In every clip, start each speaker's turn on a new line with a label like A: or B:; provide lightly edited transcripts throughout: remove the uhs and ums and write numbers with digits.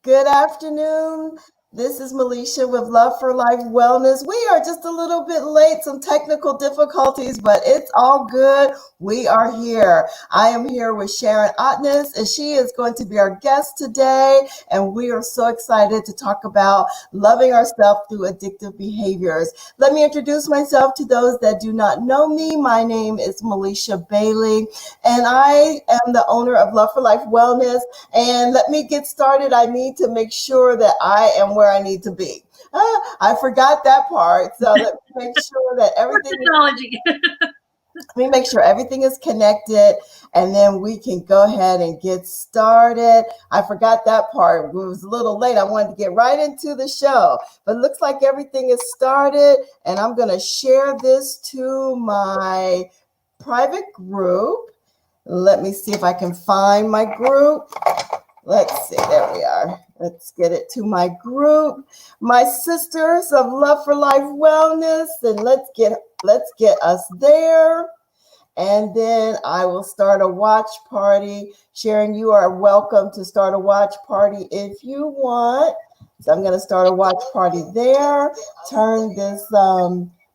A: Good afternoon. This is Melisha with Love for Life Wellness. We are just a little bit late, some technical difficulties, but it's all good. We are here. I am here with Sharon Otness, and she is going to be our guest today. And we are so excited to talk about loving ourselves through addictive behaviors. Let me introduce myself to those that do not know me. My name is Melisha Bailey, and I am the owner of Love for Life Wellness. And let me get started. I need to make sure that I am where I need to be. I forgot that part. So let me make sure that
B: technology.
A: let me make sure everything is connected, and then we can go ahead and get started. I forgot that part. It was a little late. I wanted to get right into the show, but it looks like everything is started, and I'm going to share this to my private group. Let me see if I can find my group. Let's see, there we are. Let's get it to my group, my sisters of Love for Life Wellness, and let's get us there. And then I will start a watch party. Sharon, you are welcome to start a watch party if you want. So I'm going to start a watch party there. Turn this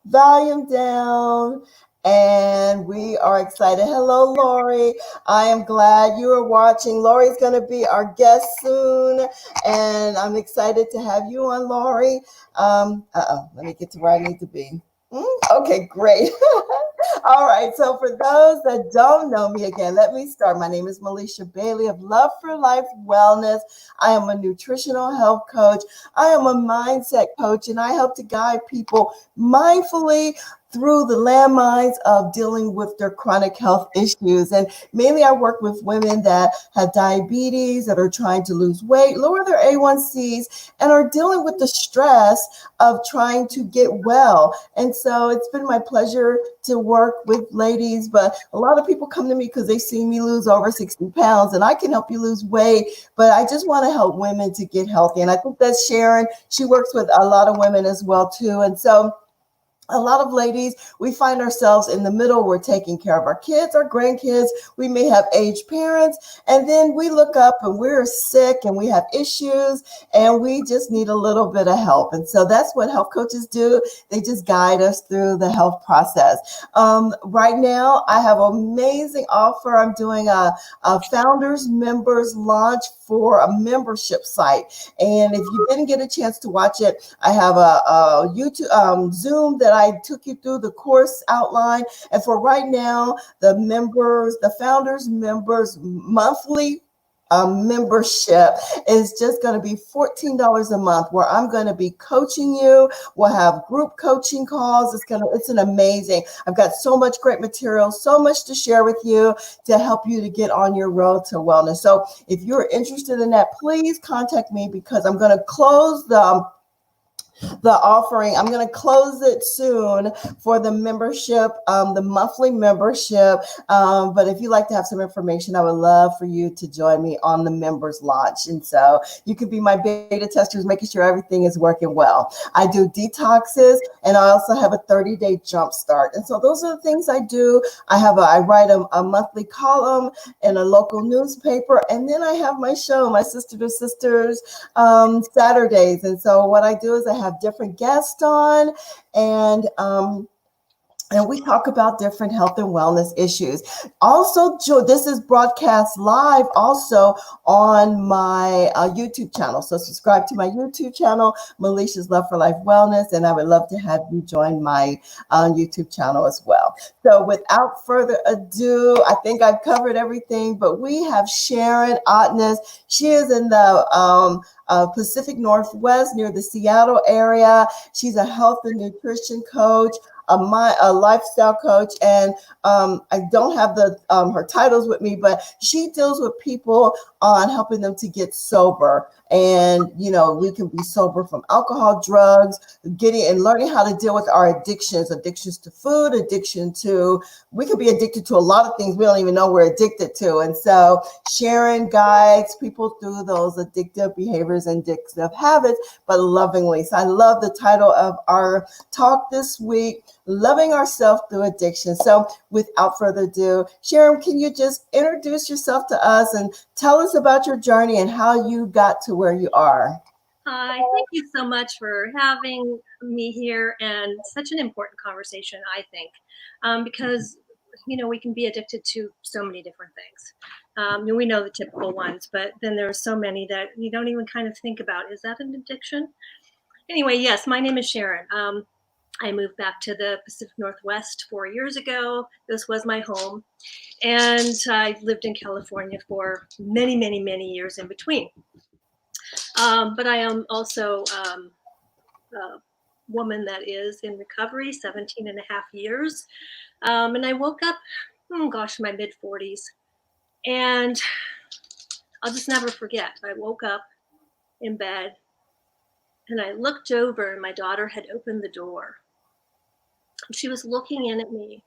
A: volume down. And we are excited. Hello, Lori. I am glad you are watching. Lori's going to be our guest soon. And I'm excited to have you on, Lori. Let me get to where I need to be. Okay, great. All right. So for those that don't know me again, let me start. My name is Melisha Bailey of Love for Life Wellness. I am a nutritional health coach. I am a mindset coach, and I help to guide people mindfully through the landmines of dealing with their chronic health issues. And mainly I work with women that have diabetes, that are trying to lose weight, lower their A1Cs, and are dealing with the stress of trying to get well. And so it's been my pleasure to work with ladies, but a lot of people come to me because they see me lose over 60 pounds, and I can help you lose weight, but I just want to help women to get healthy. And I think that's Sharon. She works with a lot of women as well too. And so a lot of ladies, we find ourselves in the middle. We're taking care of our kids, our grandkids. We may have aged parents, and then we look up and we're sick and we have issues and we just need a little bit of help. And so that's what health coaches do. They just guide us through the health process. Right now, I have an amazing offer. I'm doing a founders members launch for a membership site. And if you didn't get a chance to watch it, I have a YouTube Zoom that I took you through the course outline. And for right now, the founders members monthly membership is just going to be $14 a month, where I'm going to be coaching you. We'll have group coaching calls. It's an amazing. I've got so much great material, so much to share with you to help you to get on your road to wellness. So if you're interested in that, please contact me, because I'm going to close the offering. I'm going to close it soon for the membership, the monthly membership. But if you'd like to have some information, I would love for you to join me on the members launch. And so you can be my beta testers, making sure everything is working well. I do detoxes, and I also have a 30-day jump start. And so those are the things I do. I write a monthly column in a local newspaper, and then I have my show, my Sister to Sisters, Saturdays. And so what I do is I have different guests on, and we talk about different health and wellness issues. Also, this is broadcast live also on my YouTube channel. So subscribe to my YouTube channel, Melisha's Love for Life Wellness, and I would love to have you join my YouTube channel as well. So without further ado, I think I've covered everything, but we have Sharon Otness. She is in the Pacific Northwest near the Seattle area. She's a health and nutrition coach, a lifestyle coach, and I don't have her titles with me, but she deals with people on helping them to get sober. And, we can be sober from alcohol, drugs, learning how to deal with our addictions to food, we could be addicted to a lot of things we don't even know we're addicted to. And so Sharon guides people through those addictive behaviors and addictive habits, but lovingly. So I love the title of our talk this week: loving ourselves through addiction. So without further ado, Sharon, can you just introduce yourself to us and tell us about your journey and how you got to where you are?
B: Hi, thank you so much for having me here, and such an important conversation, I think, because we can be addicted to so many different things. We know the typical ones, but then there are so many that you don't even kind of think about. Is that an addiction? Anyway, yes, my name is Sharon. I moved back to the Pacific Northwest 4 years ago. This was my home, and I lived in California for many, many, many years in between. But I am also a woman that is in recovery, 17 and a half years. And I woke up, gosh, my mid 40s. And I'll just never forget. I woke up in bed and I looked over, and my daughter had opened the door. She was looking in at me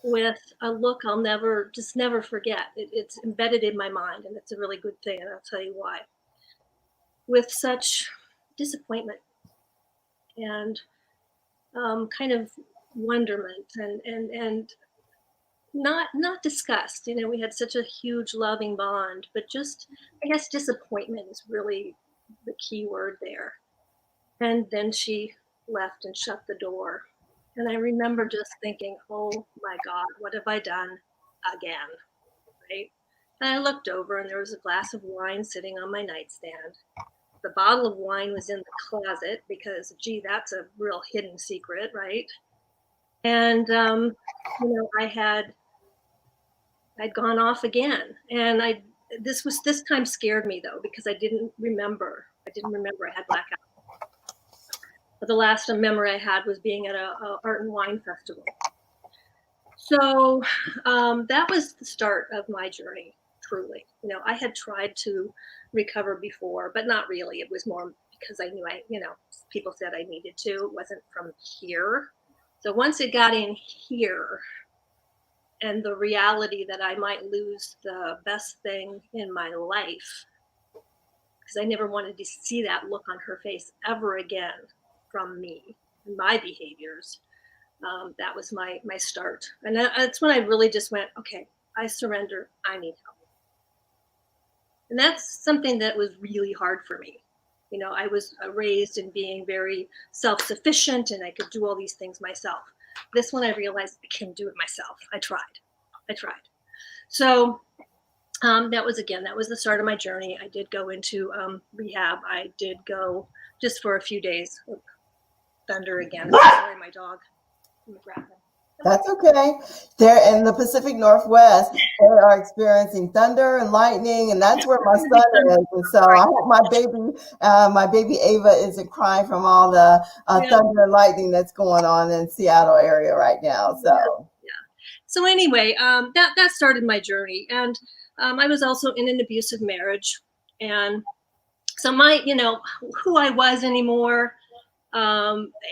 B: with a look I'll never forget. It's embedded in my mind, and it's a really good thing. And I'll tell you why. With such disappointment and kind of wonderment and not disgust. We had such a huge loving bond, but just, I guess, disappointment is really the key word there. And then she left and shut the door, and I remember just thinking, oh my God, what have I done again? Right. And I looked over, and there was a glass of wine sitting on my nightstand. The bottle of wine was in the closet because, gee, that's a real hidden secret, right? And I'd gone off again, and this time scared me, though, because I didn't remember. I had blackout. But the last memory I had was being at a art and wine festival. So that was the start of my journey. Truly, I had tried to recover before, but not really. It was more because I knew people said I needed to. It wasn't from here. So once it got in here, and the reality that I might lose the best thing in my life, because I never wanted to see that look on her face ever again from me and my behaviors. That was my start. And that's when I really just went, okay, I surrender. I need help. And that's something that was really hard for me. I was raised in being very self-sufficient, and I could do all these things myself. This one, I realized I can do it myself. I tried. So that was the start of my journey. I did go into rehab. I did go just for a few days. Thunder again. Sorry, my dog. Let me grab him.
A: That's okay. They're in the Pacific Northwest. They are experiencing thunder and lightning, and that's where my son is. And so I hope my baby Ava isn't crying from all the thunder and lightning that's going on in Seattle area right now. So
B: yeah. So anyway, that started my journey, and I was also in an abusive marriage, and so my who I was anymore.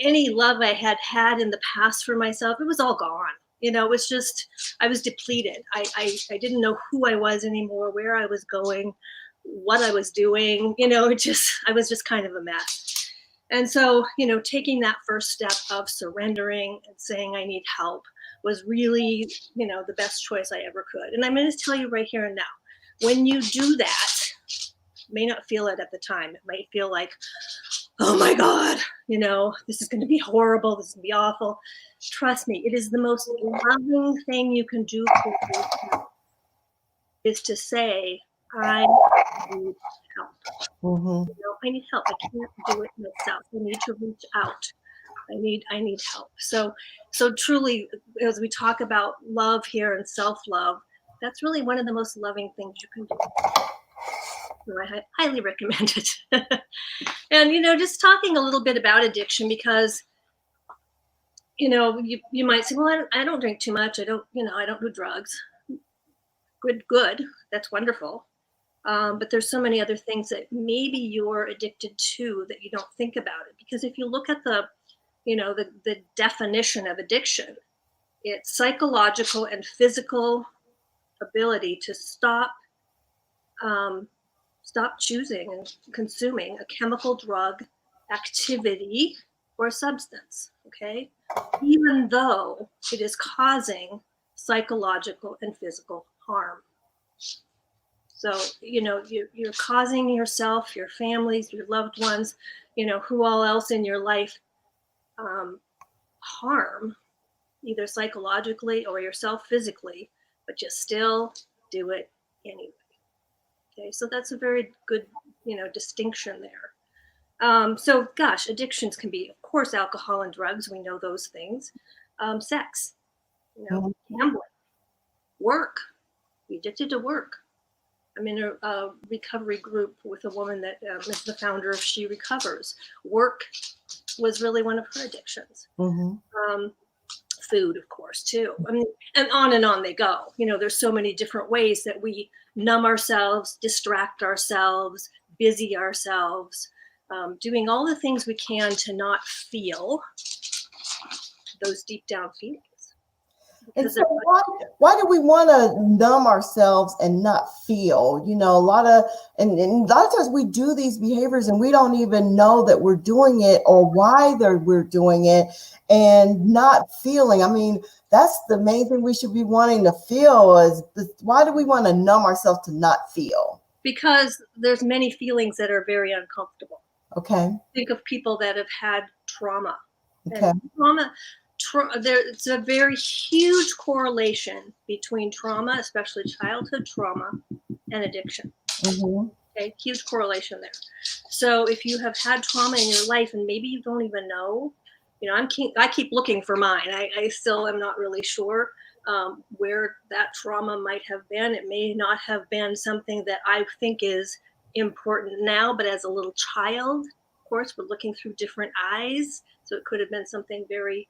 B: Any love I had in the past for myself, it was all gone. It was just, I was depleted. I didn't know who I was anymore, where I was going, what I was doing. I was just kind of a mess. And so, taking that first step of surrendering and saying I need help was really, the best choice I ever could. And I'm going to tell you right here and now, when you do that, you may not feel it at the time. It might feel like, oh my God, this is going to be horrible. This is going to be awful. Trust me, it is the most loving thing you can do for yourself, is to say, I need help.
A: mm-hmm.
B: I need help. I can't do it myself. I need to reach out. I need help. So truly, as we talk about love here and self-love, that's really one of the most loving things you can do. So I highly recommend it. And, just talking a little bit about addiction, because, you might say, well, I don't drink too much. I don't do drugs. Good. That's wonderful. But there's so many other things that maybe you're addicted to that you don't think about it. Because if you look at the definition of addiction, it's psychological and physical ability to stop choosing and consuming a chemical, drug, activity, or a substance, okay? Even though it is causing psychological and physical harm. So, you're causing yourself, your families, your loved ones, who all else in your life harm, either psychologically or yourself physically, but you still do it anyway. Okay, so that's a very good, distinction there. So, gosh, addictions can be, of course, alcohol and drugs. We know those things. Sex, gambling, work. Be addicted to work. I'm in a recovery group with a woman that is the founder of She Recovers. Work was really one of her addictions. Food, of course, too. I mean, and on they go. There's so many different ways that we numb ourselves, distract ourselves, busy ourselves, doing all the things we can to not feel those deep down feelings.
A: And so why do we want to numb ourselves and not feel? A lot of times we do these behaviors and we don't even know that we're doing it or why we're doing it and not feeling. I mean, that's the main thing we should be wanting to feel is why do we want to numb ourselves to not feel? Because
B: there's many feelings that are very uncomfortable.
A: Okay.
B: Think of people that have had trauma.
A: Okay.
B: And there's a very huge correlation between trauma, especially childhood trauma, and addiction. Okay, huge correlation there. So if you have had trauma in your life and maybe you don't even know, I keep looking for mine. I still am not really sure where that trauma might have been. It may not have been something that I think is important now, but as a little child, of course, we're looking through different eyes. So it could have been something very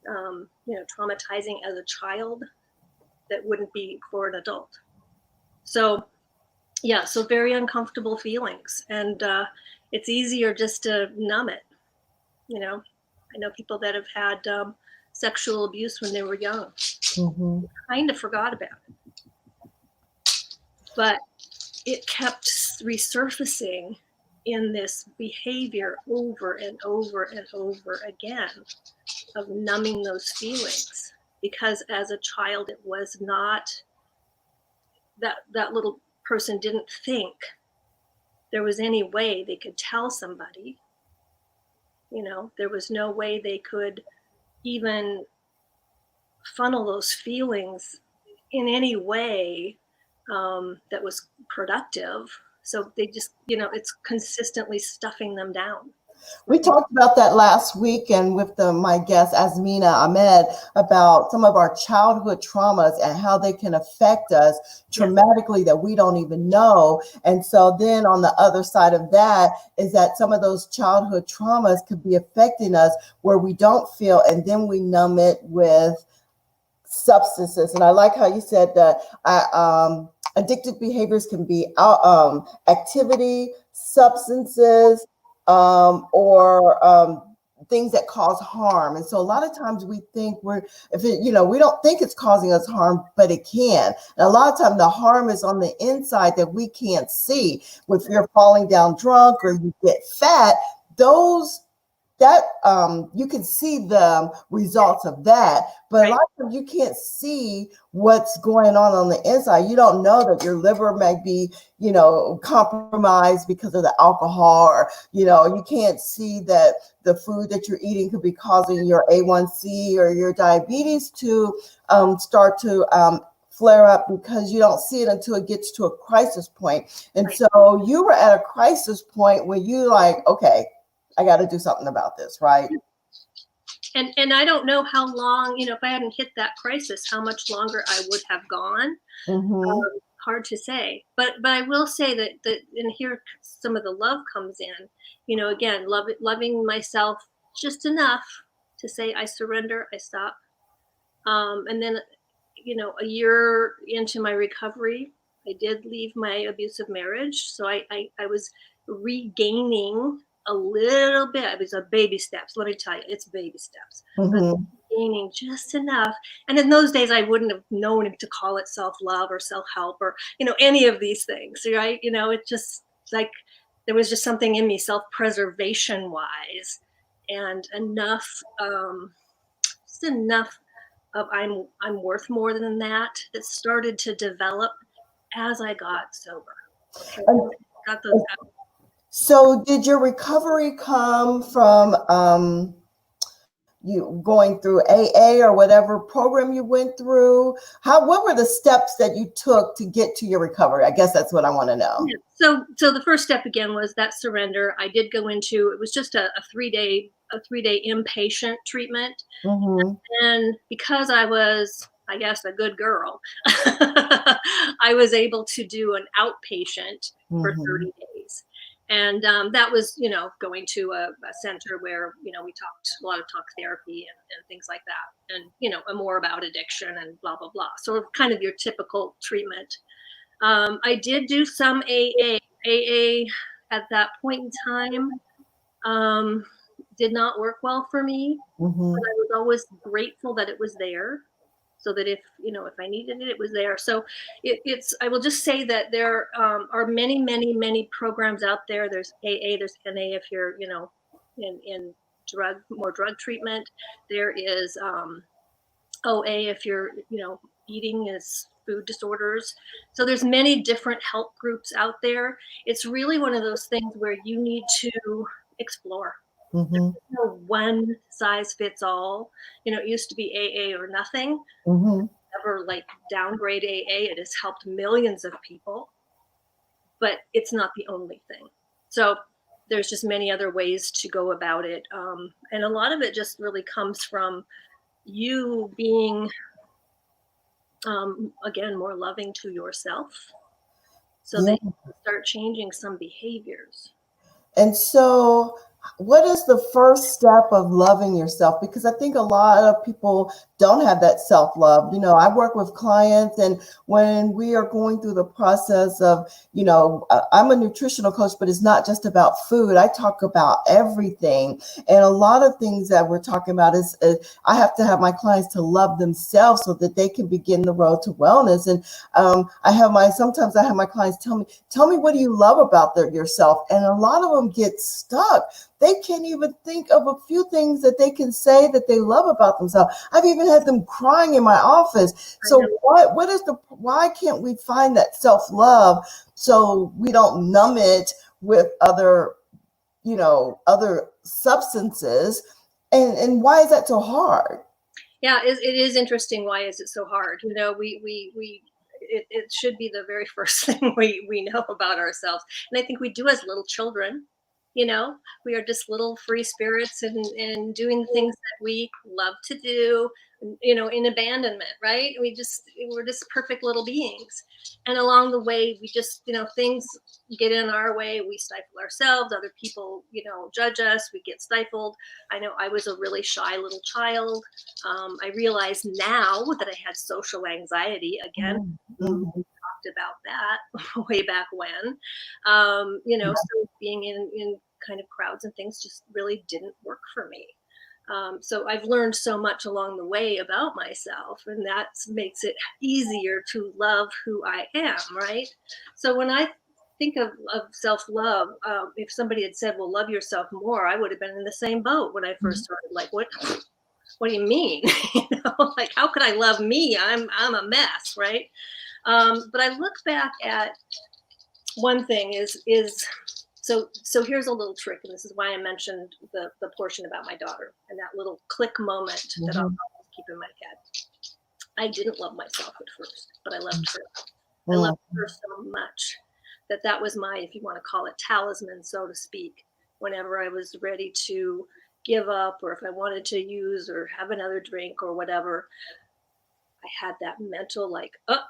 B: traumatizing as a child that wouldn't be for an adult. So very uncomfortable feelings, and it's easier just to numb it. I know people that have had sexual abuse when they were young, kind of forgot about it, but it kept resurfacing in this behavior over and over and over again of numbing those feelings, because as a child it was not that little person didn't think there was any way they could tell somebody. There was no way they could even funnel those feelings in any way that was productive. So they just, it's consistently stuffing them down.
A: We talked about that last week and with my guest, Azmina Ahmed, about some of our childhood traumas and how they can affect us traumatically that we don't even know. And so then on the other side of that is that some of those childhood traumas could be affecting us where we don't feel, and then we numb it with substances. And I like how you said that addictive behaviors can be activity, substances, or things that cause harm. And so a lot of times we think we don't think it's causing us harm, but it can. And a lot of times the harm is on the inside that we can't see. If you're falling down drunk or you get fat, you can see the results of that, but a lot of times you can't see what's going on the inside. You don't know that your liver might be, compromised because of the alcohol, or, you can't see that the food that you're eating could be causing your A1C or your diabetes to start to flare up, because you don't see it until it gets to a crisis point. And so you were at a crisis point where you okay, I got to do something about this, right?
B: And I don't know how long, if I hadn't hit that crisis, how much longer I would have gone. Hard to say. But I will say that and here some of the love comes in. Again, loving myself just enough to say I surrender, I stop. And then, a year into my recovery, I did leave my abusive marriage. So I was regaining a little bit. It was a baby steps. Let me tell you, it's baby steps. Gaining just enough. And in those days, I wouldn't have known to call it self-love or self-help or, any of these things, right? It just like there was just something in me self-preservation wise. and enough, just enough of I'm worth more than that started to develop as I got sober. Okay,
A: And
B: got those out.
A: so, did your recovery come from you going through AA or whatever program you went through? What were the steps that you took to get to your recovery? I guess that's what I want to know.
B: Yeah. So the first step again was that surrender. I did go into it was just a 3-day inpatient treatment,
A: Mm-hmm.
B: and because I was, I guess, a good girl, I was able to do an outpatient for
A: Mm-hmm.
B: 30 days. And that was, going to a center where, we talked a lot of talk therapy and things like that. And, more about addiction and blah, blah, blah. So kind of your typical treatment. I did do some AA. AA at that point in time um, did not work well for me, but
A: Mm-hmm.
B: I was always grateful that it was there, so that if I needed it, it was there. So it's I will just say that there are many, many, many programs out there. There's AA, there's NA if you're in more drug treatment. There is OA if you're eating is food disorders. So there's many different help groups out there. It's really one of those things where you need to explore.
A: Mm-hmm.
B: No one size fits all. It used to be AA or nothing.
A: Mm-hmm.
B: Never like downgrade AA. It has helped millions of people, but it's not the only thing. So there's just many other ways to go about it, and a lot of it just really comes from you being, again, more loving to yourself, so that
A: Yeah.
B: you can start changing some behaviors.
A: And so, what is the first step of loving yourself? Because I think a lot of people don't have that self love. I work with clients, and when we are going through the process of, I'm a nutritional coach, but it's not just about food. I talk about everything. And a lot of things that we're talking about is I have to have my clients to love themselves so that they can begin the road to wellness. And sometimes I have my clients tell me, what do you love about yourself? And a lot of them get stuck. They can't even think of a few things that they can say that they love about themselves. I've even had them crying in my office.
B: I know.
A: So why can't we find that self-love so we don't numb it with other substances? And why is that so hard?
B: Yeah, it is interesting. Why is it so hard? It should be the very first thing we know about ourselves, and I think we do as little children. We are just little free spirits and doing the things that we love to do. In abandonment, right? We're just perfect little beings, and along the way, we just things get in our way. We stifle ourselves. Other people judge us. We get stifled. I know I was a really shy little child. I realize now that I had social anxiety again. We
A: Mm-hmm.
B: talked about that way back when. So being in kind of crowds and things just really didn't work for me. So I've learned so much along the way about myself, and that makes it easier to love who I am, right? So when I think of self-love, if somebody had said, well, love yourself more, I would have been in the same boat when I first started. Like, what do you mean? Like, how could I love me? I'm a mess, right? But I look back at one thing so here's a little trick, and this is why I mentioned the portion about my daughter and that little click moment that I'll
A: Mm-hmm.
B: always keep in my head. I didn't love myself at first, but I loved her. I loved
A: Mm-hmm.
B: her so much that was my, if you want to call it, talisman, so to speak. Whenever I was ready to give up, or if I wanted to use or have another drink or whatever, I had that mental like, oh,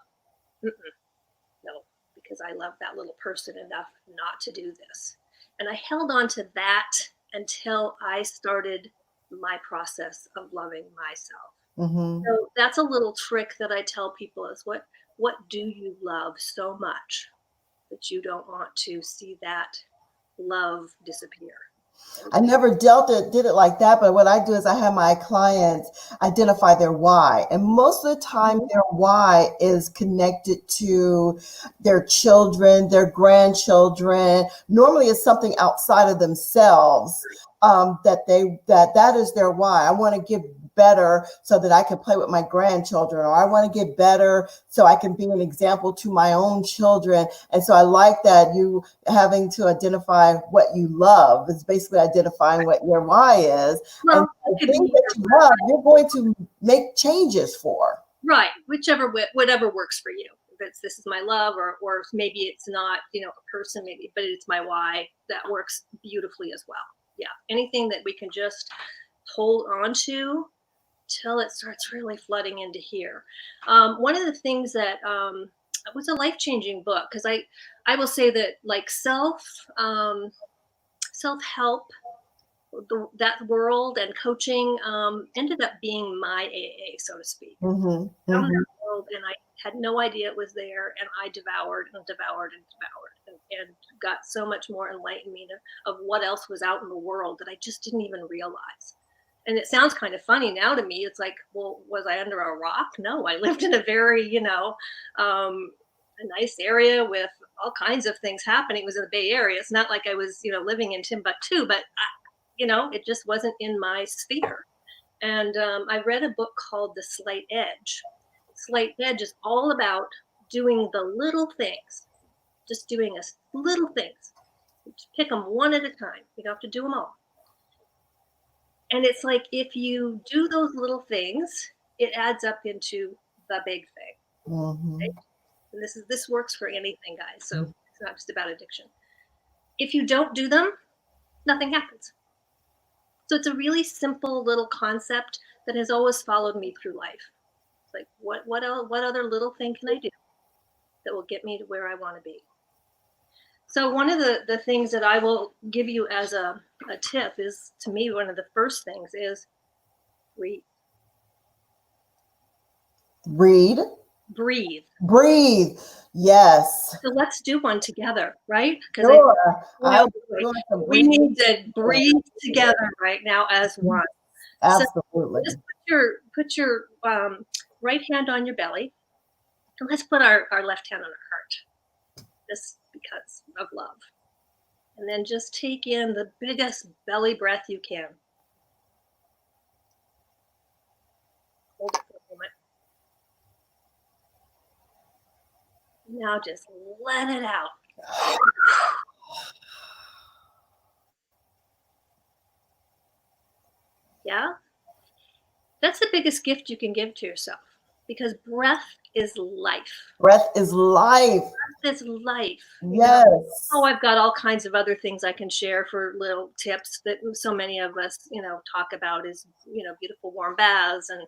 B: no, because I love that little person enough not to do this. And I held on to that until I started my process of loving myself.
A: Mm-hmm.
B: So that's a little trick that I tell people is what do you love so much that you don't want to see that love disappear?
A: I never did it like that, but what I do is I have my clients identify their why. And most of the time
B: Mhm.
A: their why is connected to their children, their grandchildren. Normally it's something outside of themselves. That is their why. I want to give better so that I can play with my grandchildren, or I want to get better so I can be an example to my own children. And so I like that you having to identify what you love is basically identifying what your why is. And
B: Well, it
A: the
B: could
A: things
B: be
A: that you love, you're going to make changes for.
B: right, whatever works for you. If it's this is my love, or maybe it's not, a person, maybe, but it's my why. That works beautifully as well. Yeah, anything that we can just hold on to till it starts really flooding into here. One of the things that was a life changing book, because I will say that like self help, that world and coaching ended up being my AA, so to speak.
A: Mm-hmm,
B: Found
A: mm-hmm.
B: that world, and I had no idea it was there, and I devoured and devoured and devoured, and got so much more enlightenment of what else was out in the world that I just didn't even realize. And it sounds kind of funny now to me. It's like, well, was I under a rock? No, I lived in a very, a nice area with all kinds of things happening. It was in the Bay Area. It's not like I was, living in Timbuktu, but it just wasn't in my sphere. And I read a book called The Slight Edge. Slight Edge is all about doing the little things, just doing little things. Just pick them one at a time. You don't have to do them all. And it's like if you do those little things, it adds up into the big thing.
A: Mm-hmm.
B: Right? And this works for anything, guys. So it's not just about addiction. If you don't do them, nothing happens. So it's a really simple little concept that has always followed me through life. It's like what other little thing can I do that will get me to where I want to be? So one of the things that I will give you as a tip is, to me, one of the first things is breathe.
A: Read,
B: Breathe.
A: breathe. Yes.
B: So let's do one together, right? Because I think,
A: Sure. I
B: oh
A: was
B: boy,
A: doing some
B: we
A: breathing.
B: need to breathe together right now as one. So just
A: Absolutely.
B: put your right hand on your belly, and let's put our left hand on our heart, just because of love. And then just take in the biggest belly breath you can. Hold it for a moment. Now just let it out. Yeah? That's the biggest gift you can give to yourself, because breath is life.
A: Breath is life.
B: Breath is life. Oh,
A: Yes.
B: I've got all kinds of other things I can share for little tips that so many of us, talk about is, beautiful warm baths and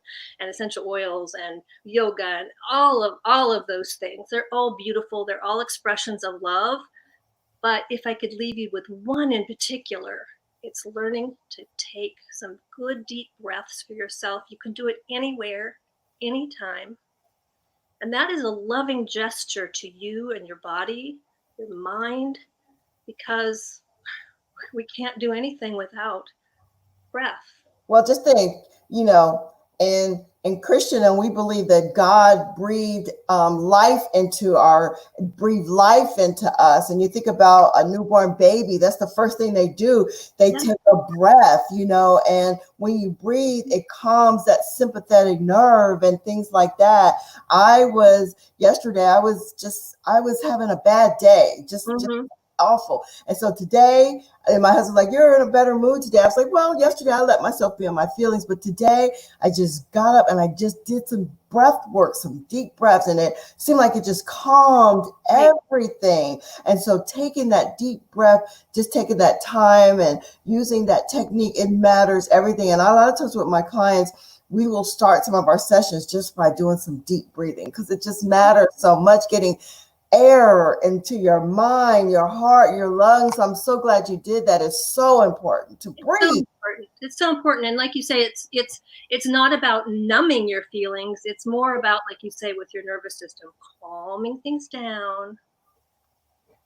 B: essential oils and yoga and all of those things. They're all beautiful. They're all expressions of love. But if I could leave you with one in particular, it's learning to take some good deep breaths for yourself. You can do it anywhere, anytime. And that is a loving gesture to you and your body, your mind, because we can't do anything without breath.
A: Well, just think, you know, in Christian, and we believe that God breathed breathed life into us. And you think about a newborn baby, that's the first thing they do. They
B: Yeah.
A: take a breath, and when you breathe, it calms that sympathetic nerve and things like that. Yesterday, I was having a bad day, just
B: Mm-hmm.
A: awful. And so today, and my husband's like, "You're in a better mood today." I was like, "Well, yesterday I let myself be on my feelings, but today I just got up and I just did some breath work, some deep breaths, and it seemed like it just calmed
B: Right.
A: everything." And so taking that deep breath, just taking that time and using that technique, it matters everything. And a lot of times with my clients, we will start some of our sessions just by doing some deep breathing, because it just matters so much, getting air into your mind, your heart, your lungs. I'm so glad you did that. It's so important to
B: It's so
A: breathe.
B: important. It's so important. And like you say, it's not about numbing your feelings. It's more about, like you say, with your nervous system, calming things down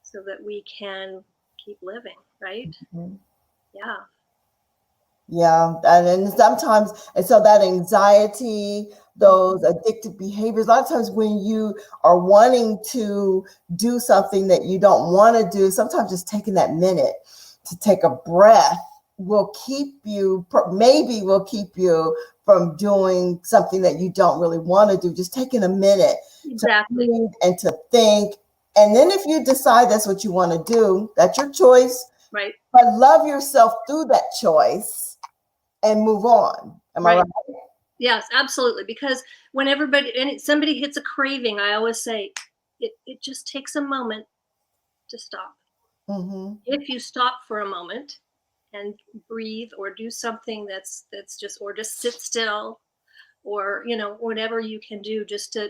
B: so that we can keep living, right?
A: Mhm.
B: Yeah.
A: Yeah, and sometimes, and so that anxiety, those addictive behaviors, a lot of times when you are wanting to do something that you don't want to do, sometimes just taking that minute to take a breath will keep you, maybe will keep you from doing something that you don't really want to do. Just taking a minute to
B: Exactly.
A: breathe and to think. And then if you decide that's what you want to do, that's your choice.
B: Right.
A: But love yourself through that choice and move on. Am I
B: Right.
A: right?
B: Yes, absolutely. Because when somebody hits a craving, I always say it just takes a moment to stop.
A: Mm-hmm.
B: If you stop for a moment and breathe or do something that's just, or just sit still, or whatever you can do, just to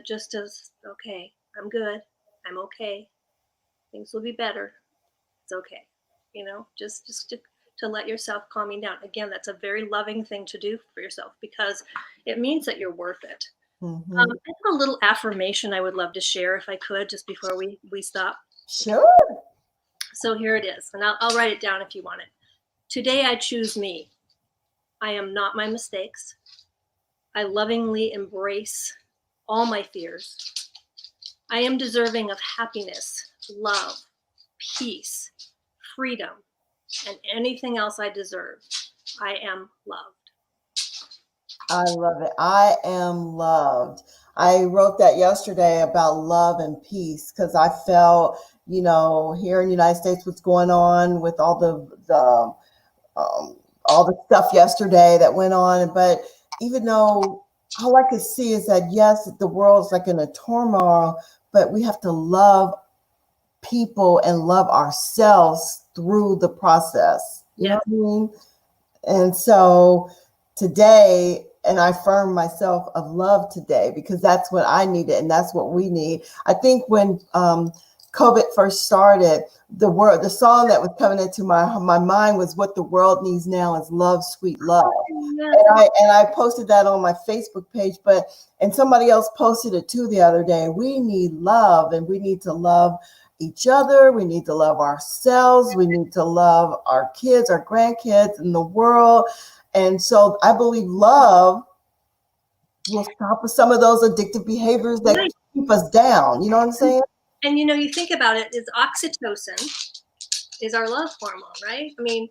B: okay, I'm good, I'm okay, things will be better, it's okay, just to let yourself calming down. Again, that's a very loving thing to do for yourself, because it means that you're worth it.
A: Mm-hmm.
B: I have a little affirmation I would love to share, if I could, just before we stop.
A: Sure.
B: So here it is, and I'll write it down if you want it. Today I choose me. I am not my mistakes. I lovingly embrace all my fears. I am deserving of happiness, love, peace, freedom, and anything else I deserve. I am loved.
A: I love it. I am loved. I wrote that yesterday about love and peace because I felt, here in the United States, what's going on with um, all the stuff yesterday that went on. But even though all I could see is that, yes, the world's like in a turmoil, but we have to love people and love ourselves through the process. You know
B: Yes.
A: what I mean? And so today, and I affirm myself of love today because that's what I needed and that's what we need. I think when COVID first started, the song that was coming into my mind was "What the World Needs Now Is Love, Sweet Love."
B: Yes.
A: And I posted that on my Facebook page, and somebody else posted it too the other day. We need love, and we need to love each other. We need to love ourselves. We need to love our kids, our grandkids, and the world. And so I believe love will stop some of those addictive behaviors that
B: Right.
A: keep us down. You know what I'm saying?
B: And you think about it, is oxytocin is our love hormone, right? I mean,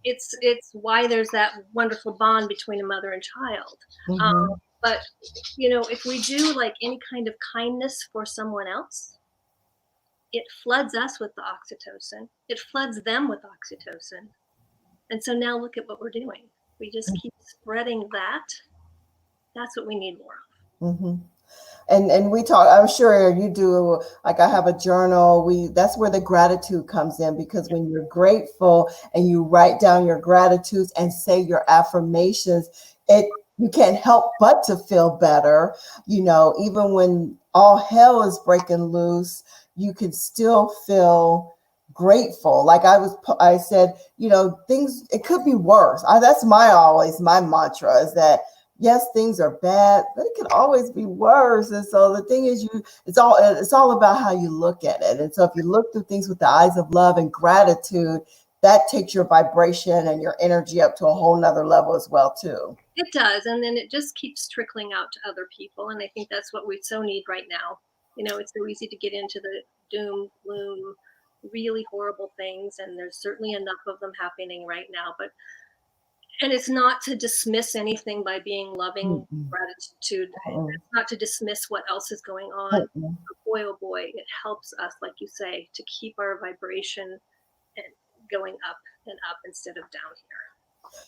B: it's why there's that wonderful bond between a mother and child.
A: Mm-hmm.
B: But if we do like any kind of kindness for someone else, it floods us with the oxytocin. It floods them with oxytocin. And so now look at what we're doing. We just keep spreading that. That's what we need more of.
A: Mm-hmm. And we talk, I'm sure you do, like I have a journal, that's where the gratitude comes in, because when you're grateful and you write down your gratitudes and say your affirmations, you can't help but to feel better. Even when all hell is breaking loose, you can still feel grateful. Like I said, things, it could be worse. That's my mantra is that yes, things are bad, but it can always be worse. And so the thing is, it's all about how you look at it. And so if you look through things with the eyes of love and gratitude, that takes your vibration and your energy up to a whole nother level as well too.
B: It does, and then it just keeps trickling out to other people, and I think that's what we so need right now. It's so easy to get into the doom, gloom, really horrible things, and there's certainly enough of them happening right now. And it's not to dismiss anything by being loving
A: Mm-mm.
B: gratitude.
A: Mm-mm.
B: It's not to dismiss what else is going on.
A: Mm-mm.
B: Boy, oh boy, it helps us, like you say, to keep our vibration and going up and up instead of down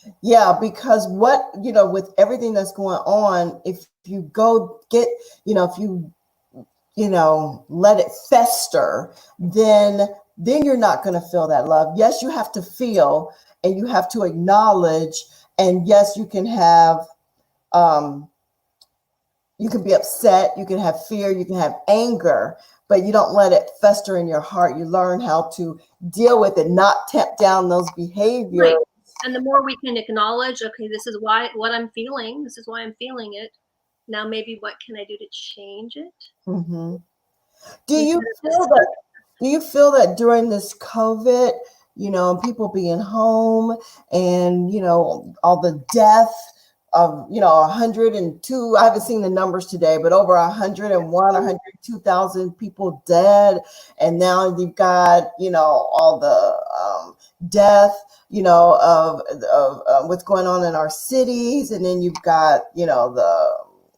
B: here.
A: Yeah, because with everything that's going on, if you go get, if you let it fester, then you're not going to feel that love. Yes, you have to feel and you have to acknowledge, and yes, um you can be upset, you can have fear, you can have anger, but you don't let it fester in your heart. You learn how to deal with it, not tamp down those behaviors.
B: Right. And the more we can acknowledge, okay, this is what I'm feeling. This is why I'm feeling it. Now, maybe what can I do to change it?
A: Mm-hmm. Do
B: Instead
A: you
B: of
A: feel
B: just
A: that? Do you feel that during this COVID, and people being home, and all the death of 102. I haven't seen the numbers today, but over 101, 102,000 people dead. And now you've got all the death of what's going on in our cities. And then you've got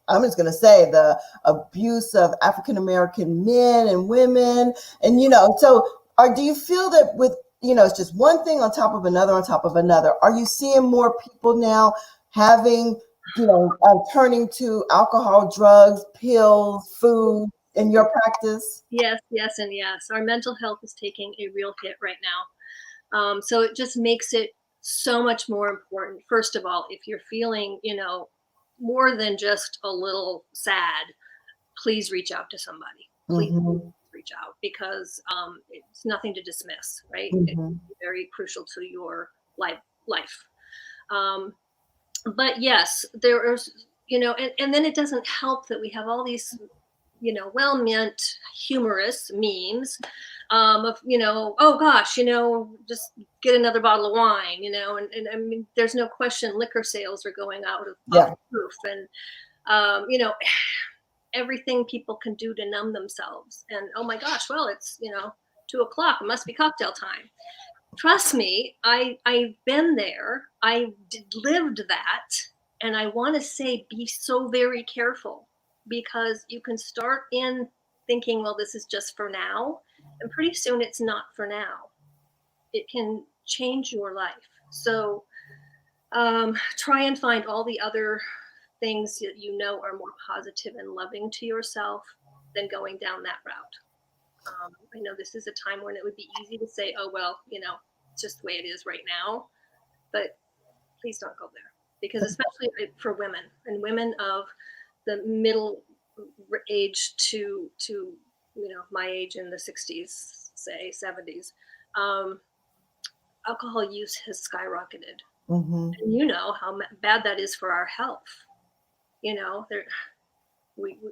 A: I'm just going to say the abuse of African American men and women. And so do you feel that with it's just one thing on top of another on top of another? Are you seeing more people now having, turning to alcohol, drugs, pills, food in your practice?
B: Yes, yes, and yes. Our mental health is taking a real hit right now. So it just makes it so much more important. First of all, if you're feeling, more than just a little sad, please reach out to somebody. Please
A: Mm-hmm.
B: reach out, because it's nothing to dismiss, right? It's
A: Mm-hmm.
B: very crucial to your life. Um, but yes, there is, and then it doesn't help that we have all these, well-meant humorous memes of, oh gosh, just get another bottle of wine, and I mean, there's no question liquor sales are going off
A: Yeah.
B: the roof, and everything people can do to numb themselves. And oh my gosh, well, it's 2 o'clock, it must be cocktail time. Trust me, I've been there. Lived that, and I want to say, be so very careful, because you can start in thinking, well, this is just for now, and pretty soon it's not for now. It can change your life. So try and find all the other things that are more positive and loving to yourself than going down that route. I know this is a time when it would be easy to say, oh, well, it's just the way it is right now. But please don't go there, because especially for women, and women of the middle age to my age in the 60s, say 70s, alcohol use has skyrocketed.
A: Mm-hmm.
B: And you know how bad that is for our health. There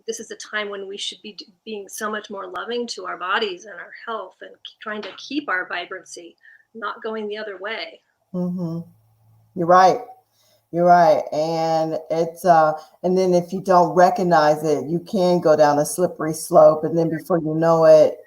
B: this is a time when we should be being so much more loving to our bodies and our health, and trying to keep our vibrancy, not going the other way.
A: Mm-hmm. You're right. You're right. And and then if you don't recognize it, you can go down a slippery slope. And then before you know it,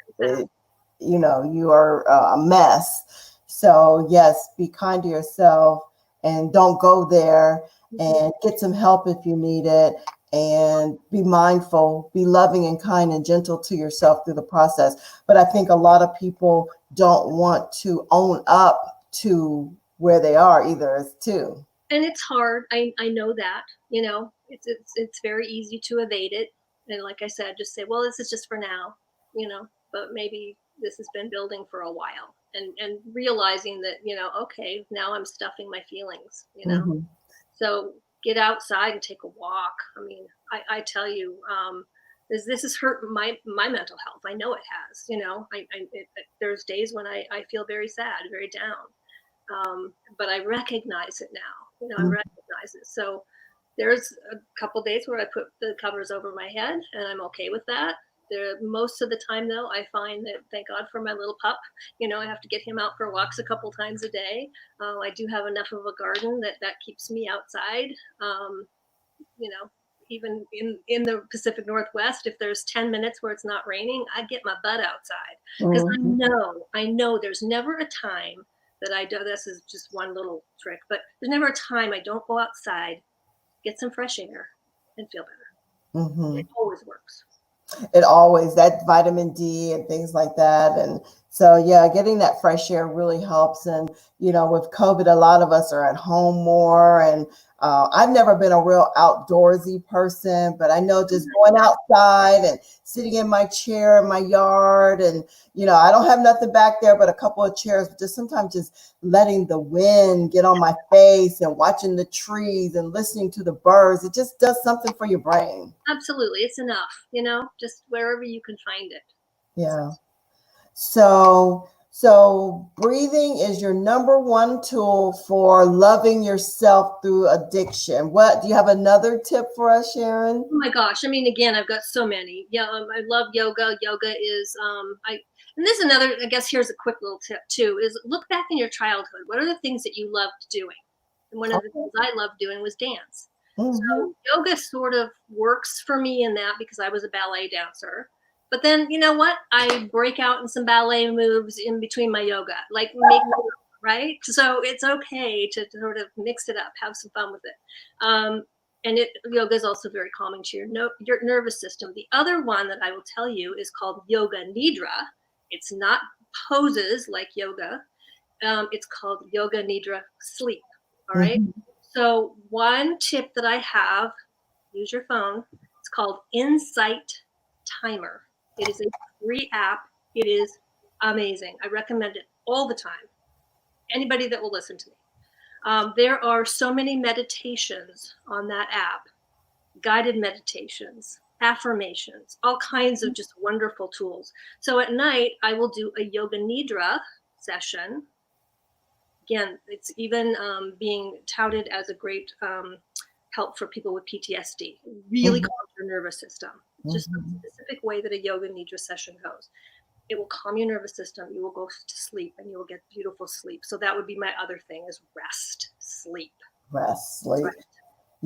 A: you are a mess. So yes, be kind to yourself and don't go there, and get some help if you need it, and be mindful, be loving and kind and gentle to yourself through the process. But I think a lot of people don't want to own up to where they are either, too.
B: And it's hard. I know that. It's very easy to evade it, and like I said, just say, well, this is just for now. But maybe this has been building for a while, and realizing that, okay, now I'm stuffing my feelings.
A: Mm-hmm.
B: So get outside and take a walk. I mean, I tell you, this has hurt my mental health. I know it has. There's days when I feel very sad, very down, but I recognize it now. I recognize it. So there's a couple days where I put the covers over my head, and I'm okay with that. Most of the time, though, I find that, thank God for my little pup. I have to get him out for walks a couple times a day. I do have enough of a garden that keeps me outside. You know, Even in the Pacific Northwest, if there's 10 minutes where it's not raining, I get my butt outside, because I know there's never a time that I do. This is just one little trick, but there's never a time I don't go outside, get some fresh air, and feel better.
A: Mm-hmm.
B: It always works.
A: It always, that vitamin D and things like that. And so, yeah, getting that fresh air really helps. And, with COVID, a lot of us are at home more. And I've never been a real outdoorsy person, but I know just going outside and sitting in my chair in my yard, and, I don't have nothing back there but a couple of chairs, but just sometimes just letting the wind get on my face and watching the trees and listening to the birds, it just does something for your brain.
B: Absolutely. It's enough, just wherever you can find it.
A: Yeah. So breathing is your number one tool for loving yourself through addiction. What do you have another tip for us, Sharon?
B: Oh my gosh. I mean, again, I've got so many. Yeah. I love yoga. Yoga is, And this is another, I guess here's a quick little tip too, is look back in your childhood. What are the things that you loved doing? And one of the things I loved doing was dance.
A: Mm-hmm.
B: So yoga sort of works for me in that because I was a ballet dancer. But then, you know what? I break out in some ballet moves in between my yoga, like make right? So it's okay to sort of mix it up, have some fun with it. And yoga is also very calming to your nervous system. The other one that I will tell you is called yoga nidra. It's not poses like yoga. It's called yoga nidra sleep. All right.
A: Mm-hmm.
B: So one tip that I have, use your phone. It's called Insight Timer. It is a free app. It is amazing. I recommend it all the time. Anybody that will listen to me. There are so many meditations on that app, guided meditations, affirmations, all kinds of just wonderful tools. So at night, I will do a yoga nidra session. Again, it's even being touted as a great help for people with PTSD. Really
A: Mm-hmm.
B: calms your nervous system. It's just a specific way that a yoga nidra session goes. It will calm your nervous system. You will go to sleep and you will get beautiful sleep. So that would be my other thing is rest, sleep.
A: Rest, sleep.
B: Right.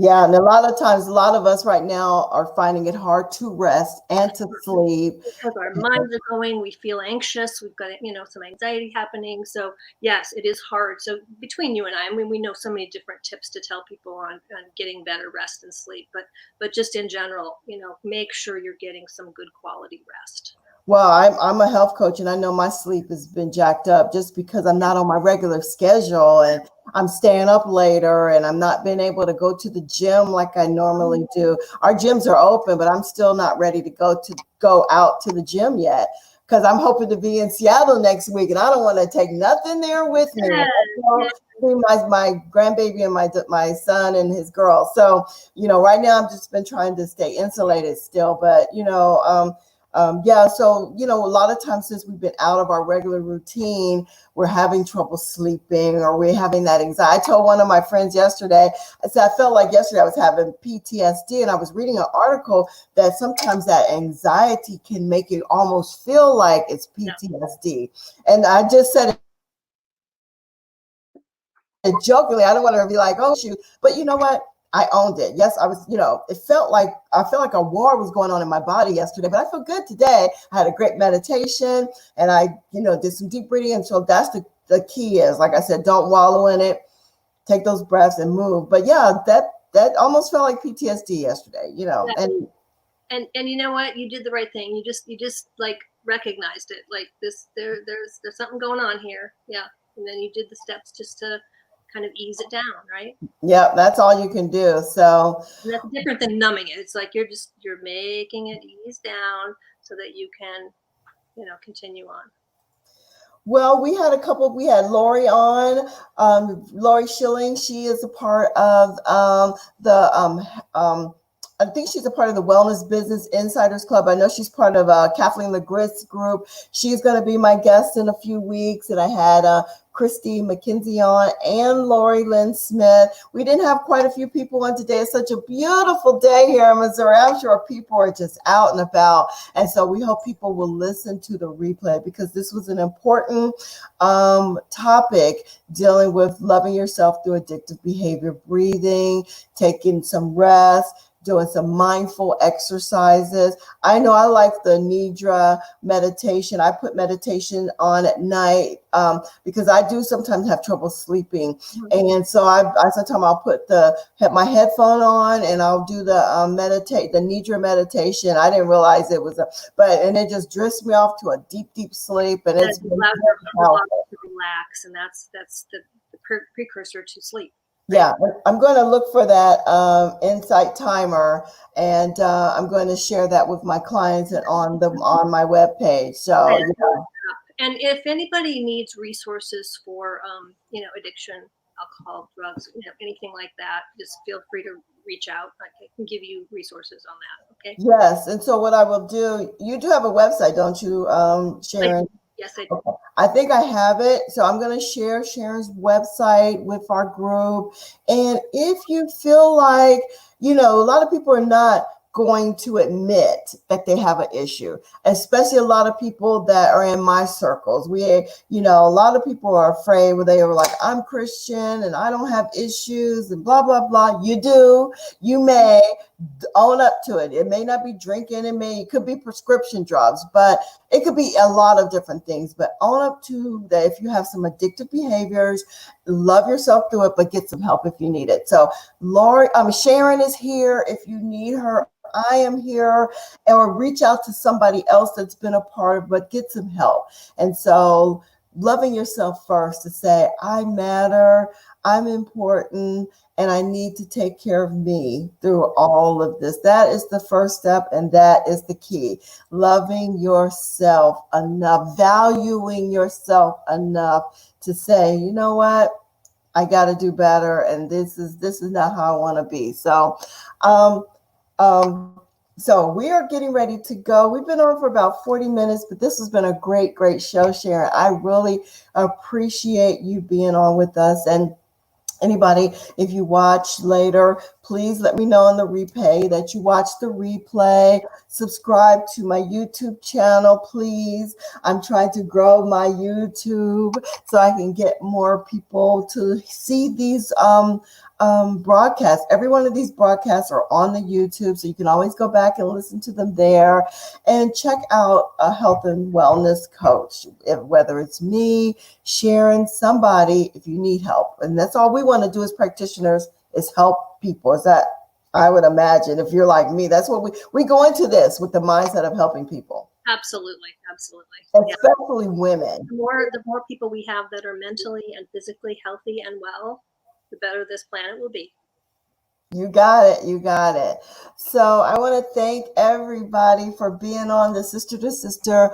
A: Yeah, and a lot of times, a lot of us right now are finding it hard to rest and to sleep.
B: Because our minds are going, we feel anxious, we've got, some anxiety happening. So yes, it is hard. So between you and I mean, we know so many different tips to tell people on getting better rest and sleep, but just in general, make sure you're getting some good quality rest.
A: Well, I'm a health coach, and I know my sleep has been jacked up just because I'm not on my regular schedule, and I'm staying up later, and I'm not being able to go to the gym like I normally do. Our gyms are open, but I'm still not ready to go out to the gym yet because I'm hoping to be in Seattle next week, and I don't want to take nothing there with me.
B: Yes, yes.
A: My grandbaby and my son and his girl. So right now I've just been trying to stay insulated still, but yeah, so a lot of times since we've been out of our regular routine, we're having trouble sleeping or we're having that anxiety. I told one of my friends yesterday, I said I felt like yesterday I was having PTSD, and I was reading an article that sometimes that anxiety can make it almost feel like it's PTSD. And I just said it jokingly. I don't want to be like, oh shoot, but you know what? I owned it. Yes, I was, I felt like a war was going on in my body yesterday, but I feel good today. I had a great meditation and I, did some deep breathing. And so that's the key is, like I said, don't wallow in it, take those breaths and move. But yeah, that almost felt like PTSD yesterday,
B: And you know what? You did the right thing. You just like recognized it. Like there's something going on here. Yeah. And then you did the steps just to kind of ease it down, right?
A: Yeah, that's all you can do. So
B: and that's different than numbing it. It's like you're making it ease down so that you can, continue on.
A: Well, we had Lori on, Lori Schilling. She is a part of I think she's a part of the Wellness Business Insiders Club. I know she's part of Kathleen LeGrit's group. She's going to be my guest in a few weeks. And I had Christy McKenzie on and Lori Lynn Smith. We didn't have quite a few people on today. It's such a beautiful day here in Missouri. I'm sure people are just out and about. And so we hope people will listen to the replay because this was an important topic dealing with loving yourself through addictive behavior, breathing, taking some rest, doing some mindful exercises. I know I like the Nidra meditation. I put meditation on at night because I do sometimes have trouble sleeping. And so I sometimes I'll have my headphone on and I'll do the Nidra meditation. I didn't realize it was and it just drifts me off to a deep, deep sleep. And it's
B: allows your body to relax, and that's the precursor to sleep.
A: Yeah, I'm going to look for that Insight Timer, and I'm going to share that with my clients and on my webpage. So,
B: And if anybody needs resources for, addiction, alcohol, drugs, anything like that, just feel free to reach out. I can give you resources on that. Okay.
A: Yes, and so what I will do, you do have a website, don't you, Sharon?
B: Yes, I do.
A: Okay. I think I have it. So I'm going to share Sharon's website with our group. And if you feel like, a lot of people are not going to admit that they have an issue, especially a lot of people that are in my circles. A lot of people are afraid where they are like, I'm Christian and I don't have issues and blah, blah, blah. You do. You may own up to it. It may not be drinking. It could be prescription drugs, but it could be a lot of different things. But own up to that. If you have some addictive behaviors, love yourself through it, but get some help if you need it. So Sharon is here. If you need her, I am here. Or reach out to somebody else that's been a part of, but get some help. And so loving yourself first to say, I matter, I'm important, and I need to take care of me through all of this. That is the first step, and that is the key. Loving yourself enough, valuing yourself enough to say, you know what? I got to do better, and this is not how I want to be. So, so we are getting ready to go. We've been on for about 40 minutes, but this has been a great, great show, Sharon. I really appreciate you being on with us. And anybody, if you watch later, please let me know on the replay that you watch the replay. Subscribe to my YouTube channel, please. I'm trying to grow my YouTube so I can get more people to see these broadcasts. Every one of these broadcasts are on the YouTube, so you can always go back and listen to them there. And check out a health and wellness coach, whether it's me, Sharon, somebody, if you need help. And that's all we want to do as practitioners, is help people. Is that, I would imagine, if you're like me, that's what we go into this with the mindset of helping people.
B: Absolutely.
A: Especially women.
B: The more people we have that are mentally and physically healthy and well, the better this planet will be.
A: You got it. So I want to thank everybody for being on the Sister to Sister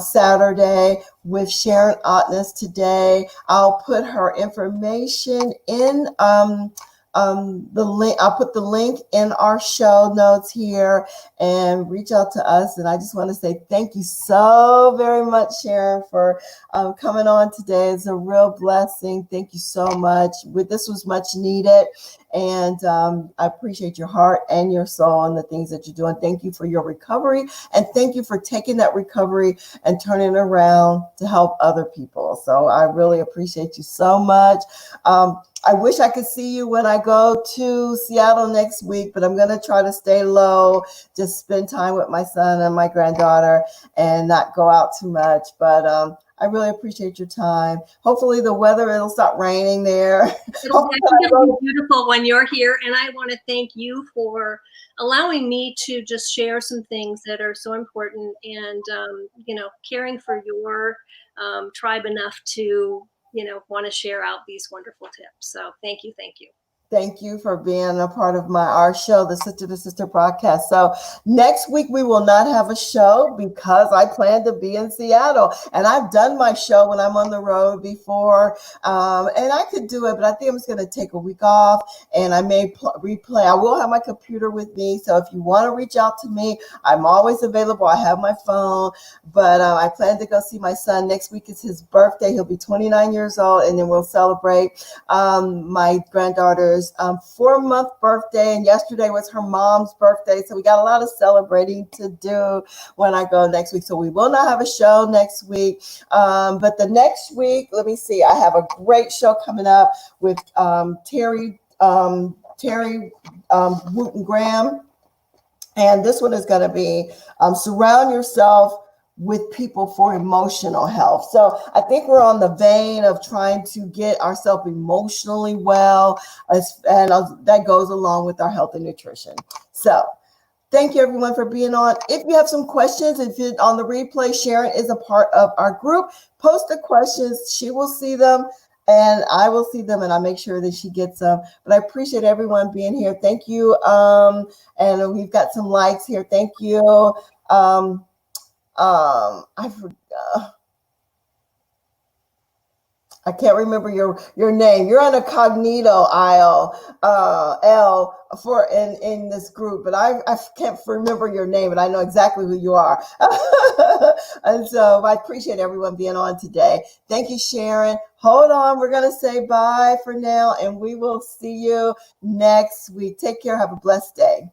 A: Saturday with Sharon Otness today. I'll put her information in the link. I'll put the link in our show notes here, and reach out to us. And I just want to say thank you so very much, Sharon, for coming on today. It's a real blessing. Thank you so much. This was much needed. And I appreciate your heart and your soul and the things that you're doing. Thank you for your recovery. And thank you for taking that recovery and turning it around to help other people. So I really appreciate you so much. I wish I could see you when I go to Seattle next week, but I'm going to try to stay low, just spend time with my son and my granddaughter and not go out too much. But I really appreciate your time. Hopefully the weather, it'll stop raining there.
B: It'll be beautiful when you're here. And I want to thank you for allowing me to just share some things that are so important, and, caring for your tribe enough to, want to share out these wonderful tips. So thank you.
A: Thank you for being a part of our show, the Sister to Sister broadcast. So next week we will not have a show because I plan to be in Seattle, and I've done my show when I'm on the road before, and I could do it, but I think I'm just going to take a week off, and I may replay. I will have my computer with me, so if you want to reach out to me, I'm always available. I have my phone, but I plan to go see my son. Next week is his birthday. He'll be 29 years old, and then we'll celebrate my granddaughter's 4-month birthday, and yesterday was her mom's birthday, so we got a lot of celebrating to do when I go next week. So we will not have a show next week, but the next week, let me see, I have a great show coming up with Terry Wooten Graham, and this one is going to be surround yourself with people for emotional health. So I think we're on the vein of trying to get ourselves emotionally well, and that goes along with our health and nutrition. So thank you everyone for being on. If you have some questions, if you're on the replay, Sharon is a part of our group. Post the questions. She will see them and I will see them, and I'll make sure that she gets them. But I appreciate everyone being here. Thank you. And we've got some likes here. Thank you. I forgot. I can't remember your name. You're on a cognito aisle, L, for in this group, but I can't remember your name, but I know exactly who you are. And so I appreciate everyone being on today. Thank you, Sharon. Hold on, we're gonna say bye for now, and we will see you next week. Take care. Have a blessed day.